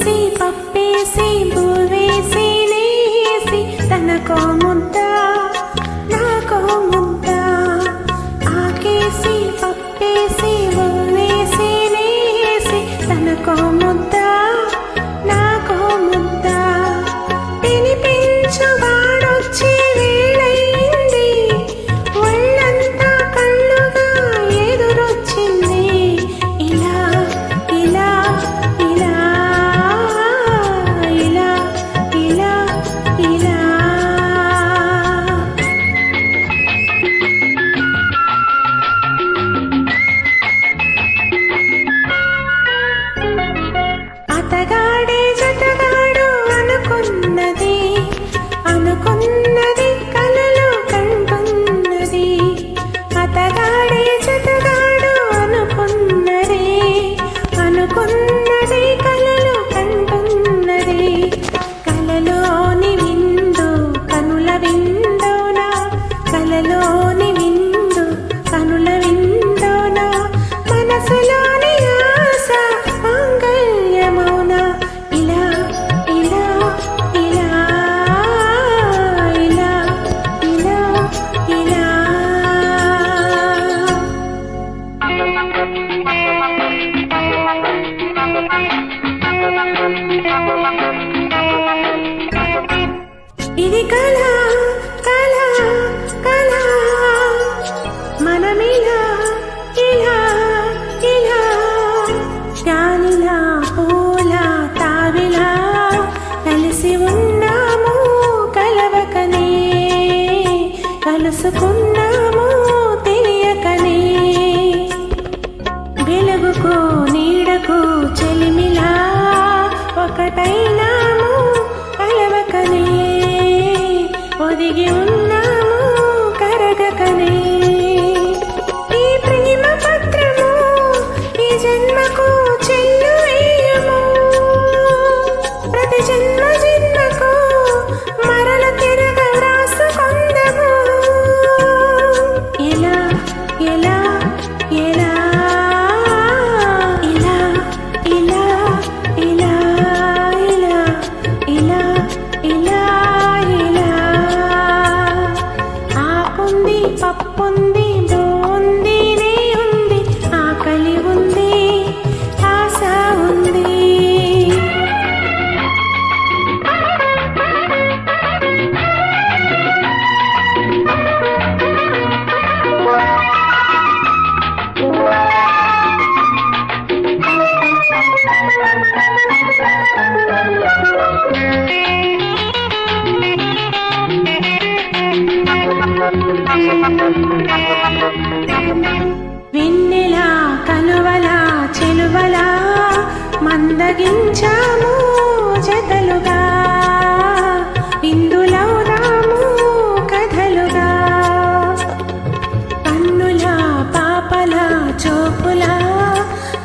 ఆకేసి పప్పేసి బువేసి నేసి తనకో ముద్ద నాకో ముద్ద ఆకేసి పప్పేసి బువేసి నేసి తనకో ముద్ద నాకో ముద్ద తినిపించు వాడొచ్చే వేళయింది ఒళ్ళంతా కళ్ళుగా ఎదురొచ్చింది ఇలా ఇలా ఇలా ఇలా ఇలా ఇలా అతగాడే జతగాడు అనుకున్నది అనుకున్నది కలలు కంటున్నది అతగాడే జతగాడు అనుకున్నది అనుకున్నది కలలు కంటున్నది కలలోని విందు కనుల విందోనా కలలోని విందు కనుల విందోనా మనసులోని ఆశ మాంగళ్యమౌనా ఇలా ఇలా ఇలా ఇలా ఇలా ఇలా ఇది కళ కళ కళ మనమిలా ఇలా ఇలా గాలిలా పూల తావిలా కలిసి ఉన్నాము కలవకనే కలుసుకున్నాము తెలియకనే వెలుగుకు నీడకు చెలిమిలా ఒకటైనాము కలవకనే ఒదిగి ఉన్నాము కరగకనే ఈ ప్రేమ పత్రము ఈ జన్మకు చెల్లు వేయము ప్రతి జన్మ జన్మకు మరల తిరగ వ్రాసుకొందము ఎలా ఎలా ఎలా ఇలా ఇలా ఇలా ఇలా ఇలా ఇలా ఇలా ఆకుంది పప్పుంది బోంది ఉంది ఆకలి ఉంది ఆశ ఉంది వెన్నెల కలువల చెలువల మందగించాము జతలుగా ఇందులవుదాము కథలుగా కన్నుల పాపల చూపుల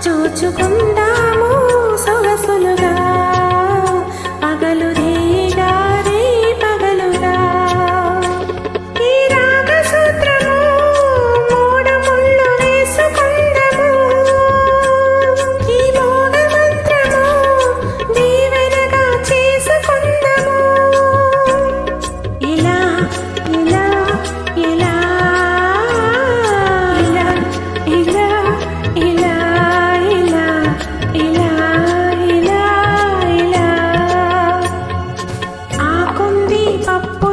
చూచుకుందాము సొగసులుగా పగలు రేగారే పగలుగా ఈ రాగ సూత్రము మూడు ముళ్ళు వేసుకుందము ఈ మోగ మంత్రము దీవెనగా చేసుకుందము ఇలా ఇలా ఇలా ఇలా ఇలా ఇలా ఇలా ఇలా ఇలా ఇలా ఆకుంది పప్పు